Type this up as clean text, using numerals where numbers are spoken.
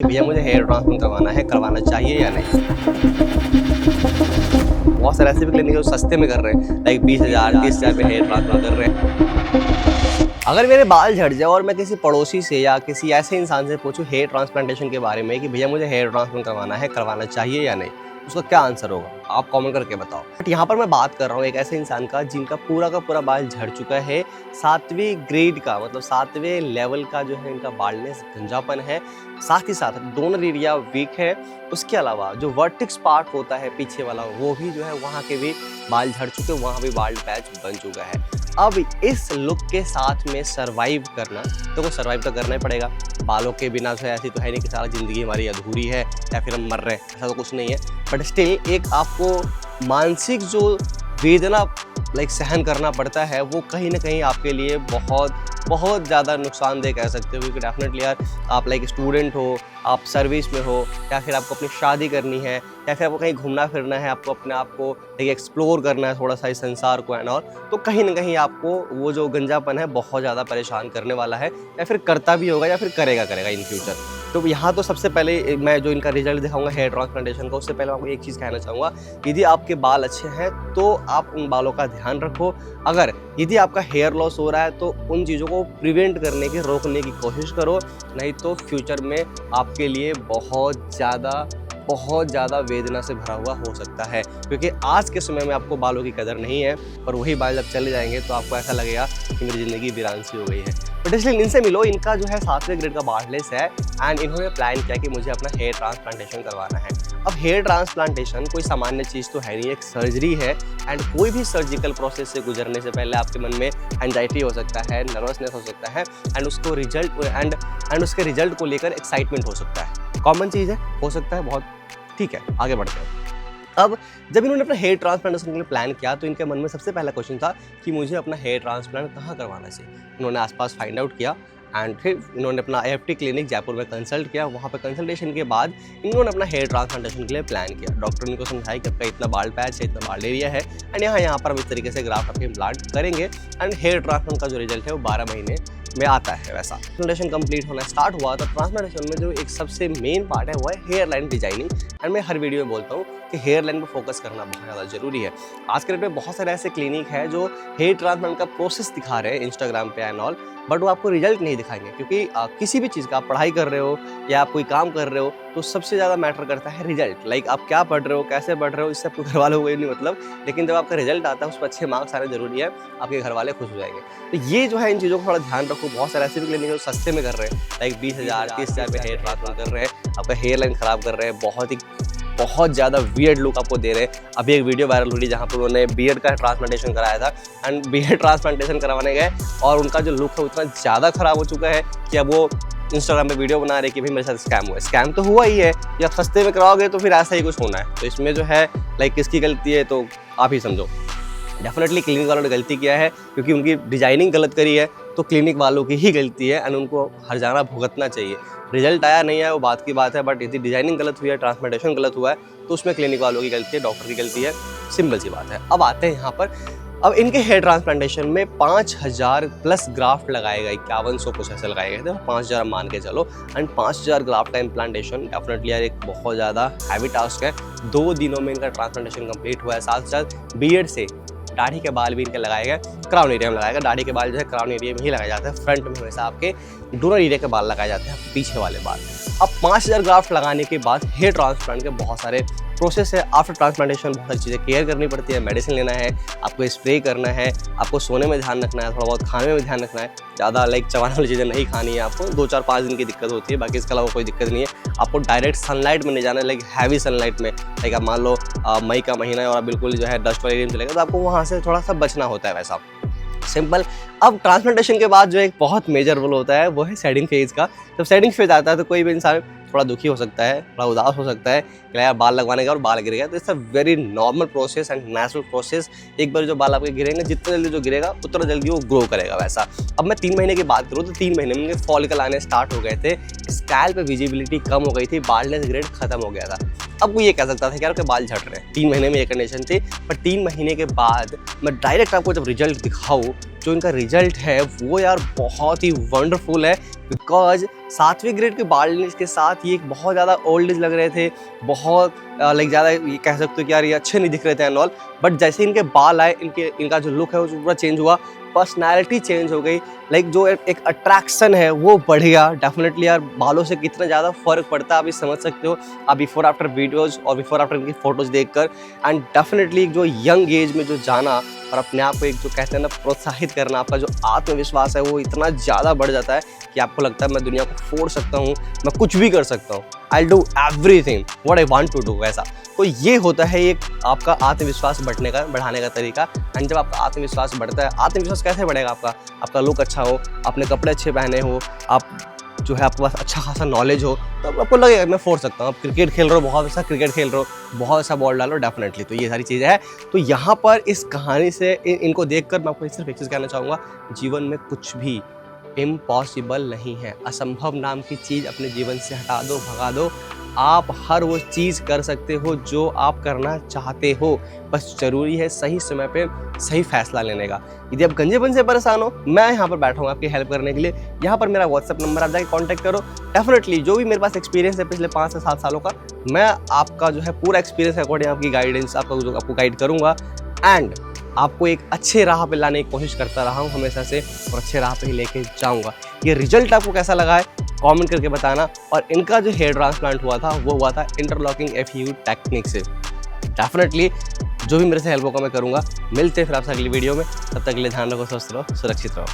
भैया मुझे hair transplant करवाना है, करवाना चाहिए या नहीं? बहुत सारे ऐसे भी क्लिनिक है जो सस्ते में कर रहे हैं, लाइक 20,000 30,000 में हेयर ट्रांसप्लांट कर रहे हैं। अगर मेरे बाल झड़ जाए और मैं किसी पड़ोसी से या किसी ऐसे इंसान से पूछूं हेयर ट्रांसप्लांटेशन के बारे में कि भैया मुझे हेयर ट्रांसप्लांट करवाना है, करवाना चाहिए या नहीं, उसका क्या आंसर होगा? आप कमेंट करके बताओ। बट यहाँ पर मैं बात कर रहा हूँ एक ऐसे इंसान का जिनका पूरा का पूरा बाल झड़ चुका है, 7वीं ग्रेड का, मतलब 7वें लेवल का जो है इनका बाल्डनेस, गंजापन है, साथ ही साथ डोनर एरिया वीक है। उसके अलावा जो वर्टेक्स पार्ट होता है पीछे वाला, वो भी जो है वहाँ के भी बाल झड़ चुके, वहाँ भी बाल्ड पैच बन चुका है। अब इस लुक के साथ में सरवाइव करना, तो सरवाइव तो करना ही पड़ेगा। बालों के बिना जो है ऐसी तो है नहीं कि सारा ज़िंदगी हमारी अधूरी है या फिर हम मर रहे हैं, ऐसा तो कुछ नहीं है। बट स्टिल एक आपको मानसिक जो वेदना सहन करना पड़ता है, वो कहीं ना कहीं आपके लिए बहुत ज़्यादा नुकसानदेह कह सकते हो। क्योंकि डेफिनेटली यार आप स्टूडेंट हो, आप सर्विस में हो, या फिर आपको अपनी शादी करनी है, या फिर आपको कहीं घूमना फिरना है, आपको अपने आप को एक्सप्लोर करना है थोड़ा सा इस संसार को एंड ऑल, तो कहीं ना कहीं आपको वो जो गंजापन है बहुत ज़्यादा परेशान करने वाला है, या फिर करता भी होगा या फिर करेगा इन फ्यूचर। तो यहाँ तो सबसे पहले मैं जो इनका रिजल्ट दिखाऊंगा हेयर ट्रांसप्लांटेशन का, उससे पहले आपको एक चीज़ कहना चाहूँगा, यदि आपके बाल अच्छे हैं तो आप उन बालों का ध्यान रखो। अगर यदि आपका हेयर लॉस हो रहा है तो उन चीज़ों को प्रिवेंट करने की, रोकने की कोशिश करो, नहीं तो फ्यूचर में आपके लिए बहुत ज़्यादा वेदना से भरा हुआ हो सकता है। क्योंकि आज के समय में आपको बालों की कदर नहीं है, और वही बाल जब चले जाएंगे तो आपको ऐसा लगेगा कि मेरी ज़िंदगी वीरान सी हो गई है। बट इसलिए इनसे मिलो, इनका जो है 7वें ग्रेड का बाल्डनेस है एंड इन्होंने प्लान किया कि मुझे अपना हेयर ट्रांसप्लांटेशन करवाना है। अब हेयर ट्रांसप्लांटेशन कोई सामान्य चीज़ तो है नहीं, एक सर्जरी है, एंड कोई भी सर्जिकल प्रोसेस से गुजरने से पहले आपके मन में एंजाइटी हो सकता है, नर्वसनेस हो सकता है, एंड उसको रिजल्ट एंड उसके रिजल्ट को लेकर एक्साइटमेंट हो सकता है। कॉमन चीज़ है, हो सकता है बहुत, ठीक है, आगे बढ़ते हैं। अब जब इन्होंने अपना हेयर ट्रांसप्लांटेशन के लिए प्लान किया तो इनके मन में सबसे पहला क्वेश्चन था कि मुझे अपना हेयर ट्रांसप्लांट कहाँ करवाना चाहिए। इन्होंने आसपास फाइंड आउट किया एंड फिर इन्होंने अपना AFT क्लिनिक जयपुर में कंसल्ट किया। वहाँ पर कंसल्टेशन के बाद इन्होंने अपना हेयर ट्रांसप्लांटेशन के लिए प्लान किया। डॉक्टर ने इनको समझाया कि आपका इतना बाल पैच है, इतना बाल एरिया है, एंड यहाँ पर हम इस तरीके से ग्राफ्ट आपके इम्प्लांट करेंगे, एंड हेयर ट्रांसप्लांट का जो रिजल्ट है वो 12 महीने में आता है। वैसा ट्रांसप्लांटेशन कंप्लीट होना स्टार्ट हुआ तो ट्रांसप्लांटेशन में जो एक सबसे मेन पार्ट है वो है हेयर लाइन डिजाइनिंग। एंड मैं हर वीडियो में बोलता हूँ कि हेयर लाइन पर फोकस करना बहुत ज़्यादा जरूरी है। आज के डेट में बहुत सारे ऐसे क्लिनिक है जो हेयर ट्रांसप्लांट का प्रोसेस दिखा रहे हैं इंस्टाग्राम पे एंड ऑल, बट वो आपको रिजल्ट नहीं दिखाएंगे। क्योंकि किसी भी चीज़ का, आप पढ़ाई कर रहे हो या आप कोई काम कर रहे हो, तो सबसे ज़्यादा मैटर करता है रिजल्ट। आप क्या पढ़ रहे हो, कैसे पढ़ रहे हो, इससे आपको घर वालों को नहीं मतलब, लेकिन जब आपका रिजल्ट आता है उस पर अच्छे मार्क्स आने जरूरी है, आपके घर वाले खुश हो जाएंगे। तो ये जो है इन चीज़ों को थोड़ा ध्यान रखो। बहुत सारे ऐसे भी क्लिनिक जो सस्ते में कर रहे हैं, 20,000 30,000 में हेयर ट्रांसप्लांट कर रहे हैं, आपका हेयर लाइन ख़राब कर रहे हैं, बहुत ज़्यादा वियर्ड लुक आपको दे रहे हैं। अभी एक वीडियो वायरल हो रही है जहाँ पर उन्होंने बियर्ड का ट्रांसप्लांटेशन कराया था, एंड बियर्ड ट्रांसप्लांटेशन करवाने गए और उनका जो लुक है उतना ज़्यादा ख़राब हो चुका है कि अब वो इंस्टाग्राम पे वीडियो बना रहे कि भाई मेरे साथ स्कैम हुआ है। स्कैम तो हुआ ही है, जब आप सस्ते में कराओगे तो फिर ऐसा ही कुछ होना है। तो इसमें जो है किसकी गलती है तो आप ही समझो। डेफिनेटली क्लिनिक वालों ने गलती किया है, क्योंकि उनकी डिजाइनिंग गलत करी है, तो क्लिनिक वालों की ही गलती है एंड उनको हर्जाना भुगतना चाहिए। रिजल्ट आया नहीं है वो बात की बात है, बट यदि डिजाइनिंग गलत हुई है, ट्रांसप्लांटेशन गलत हुआ है, तो उसमें क्लिनिक वालों की गलती है, डॉक्टर की गलती है, सिंपल सी बात है। अब आते हैं यहाँ पर, अब इनके हेयर ट्रांसप्लांटेशन में 5,000 प्लस ग्राफ्ट लगाए गए, 5100 कुछ ऐसे लगाए गए थे, 5,000 मान के चलो, एंड 5,000 ग्राफ्ट का इम्प्लांटेशन डेफिनेटली यार एक बहुत ज़्यादा हैवी टास्क है। 2 दिनों में इनका ट्रांसप्लांटेशन कंप्लीट हुआ है। साथ साथ बियर्ड से दाढ़ी के बाल भी इनके लगाए गए, क्राउन एरिया में लगाया गया। दाढ़ी के बाल जो है क्राउन एरिया में ही लगाए जाते हैं, फ्रंट में हमेशा आपके डोनर एरिया के बाल लगाए जाते हैं, पीछे वाले बाल। अब 5,000 ग्राफ्ट लगाने के बाद हेयर ट्रांसप्लांट के बहुत सारे प्रोसेस है। आफ्टर ट्रांसप्लांटेशन बहुत सारी चीज़ें केयर करनी पड़ती है, मेडिसिन लेना है, आपको स्प्रे करना है, आपको सोने में ध्यान रखना है, थोड़ा बहुत खाने में ध्यान रखना है, ज़्यादा चबाने वाली चीज़ें नहीं खानी है आपको। 2-4-5 दिन की दिक्कत होती है, बाकी इसके अलावा कोई दिक्कत नहीं है। आपको डायरेक्ट सनलाइट में नहीं जाना है, हैवी सनलाइट में, आप मान लो मई का महीना है और बिल्कुल जो है डस्ट वाले एरिया में चलेगा, तो आपको वहाँ से थोड़ा सा बचना होता है, वैसा सिंपल। अब ट्रांसप्लांटेशन के बाद जो एक बहुत मेजर रोल होता है वो है सेटिंग फेज का। जब सेटिंग फेज आता है तो कोई भी इंसान थोड़ा दुखी हो सकता है, थोड़ा उदास हो सकता है कि यार बाल लगवाने का और बाल गिर गया। तो it's a very normal process and natural process. एक बार जो बाल आपके गिरेंगे, जितना जल्दी जो गिरेगा उतना जल्दी वो ग्रो करेगा वैसा। अब मैं 3 महीने की बात करूँ तो 3 महीने में फॉलिकल आने स्टार्ट हो गए थे, स्कैल्प पे विजिबिलिटी कम हो गई थी, बाल्डनेस ग्रेड खत्म हो गया था। अब वो ये कह सकता था कि यार आपके बाल झड़ रहे हैं, 3 महीने में ये कंडीशन थी। पर 3 महीने के बाद मैं डायरेक्ट आपको जब रिजल्ट दिखाऊँ, जो इनका रिजल्ट है वो यार बहुत ही वंडरफुल है। बिकॉज 7वीं ग्रेड के बाल के साथ ये एक बहुत ज़्यादा ओल्ड एज लग रहे थे, बहुत लाइक ज़्यादा ये कह सकते हो कि यार ये अच्छे नहीं दिख रहे थे एंड ऑल। बट जैसे इनके बाल आए, इनका जो लुक है वो पूरा चेंज हुआ, पर्सनैलिटी चेंज हो गई। लाइक जो एक अट्रैक्शन है वो बढ़ गया। डेफिनेटली यार बालों से कितना ज़्यादा फ़र्क पड़ता है आप ये समझ सकते हो आप बिफोर आफ्टर वीडियोज़ और बिफोर आफ्टर इनकी फ़ोटोज़ देखकर। एंड डेफिनेटली जो यंग एज में जो जाना और अपने आप को एक जो कहते हैं ना प्रोत्साहित करना, आपका जो आत्मविश्वास है वो इतना ज़्यादा बढ़ जाता है कि आपको लगता है मैं दुनिया को फोड़ सकता हूँ, मैं कुछ भी कर सकता हूँ, I do everything what I want to do ऐसा। तो ये होता है एक आपका आत्मविश्वास बढ़ाने का तरीका। एंड जब आपका आत्मविश्वास बढ़ता है, आत्मविश्वास कैसे बढ़ेगा आपका लुक अच्छा हो, अपने कपड़े अच्छे पहने हो, आप जो है आपके पास अच्छा खासा नॉलेज हो, तो आपको लगेगा मैं फोड़ सकता हूँ। आप क्रिकेट खेल रहे हो, बहुत अच्छा क्रिकेट खेल रहे हो, बहुत अच्छा बॉल डालो, डेफिनेटली। तो ये सारी चीज़ें हैं। तो यहाँ पर इस कहानी से इनको देखकर मैं आपको सिर्फ एक चीज़ कहना चाहूँगा, जीवन में कुछ भी इम्पॉसिबल नहीं है। असंभव नाम की चीज़ अपने जीवन से हटा दो, भगा दो। आप हर वो चीज़ कर सकते हो जो आप करना चाहते हो, बस ज़रूरी है सही समय पे सही फैसला लेने का। यदि आप गंजेपन से परेशान हो, मैं यहाँ पर बैठा हूँ आपकी हेल्प करने के लिए। यहाँ पर मेरा व्हाट्सएप नंबर, आप जाके कांटेक्ट करो। डेफिनेटली जो भी मेरे पास एक्सपीरियंस है पिछले 5 से 7 सालों का, मैं आपका जो है पूरा एक्सपीरियंस अकॉर्डिंग आपकी गाइडेंस आपको गाइड करूँगा। एंड आपको एक अच्छे राह पे लाने की कोशिश करता रहा हूँ हमेशा से, और अच्छे राह पे ही लेके जाऊँगा। ये रिजल्ट आपको कैसा लगा है कमेंट करके बताना। और इनका जो हेयर ट्रांसप्लांट हुआ था वो हुआ था इंटरलॉकिंग FU टेक्निक से। डेफिनेटली जो भी मेरे से हेल्प होगा मैं करूँगा। मिलते हैं फिर आपसे अगली वीडियो में, तब तक के लिए ध्यान रखो, स्वस्थ रहो, सुरक्षित रहो।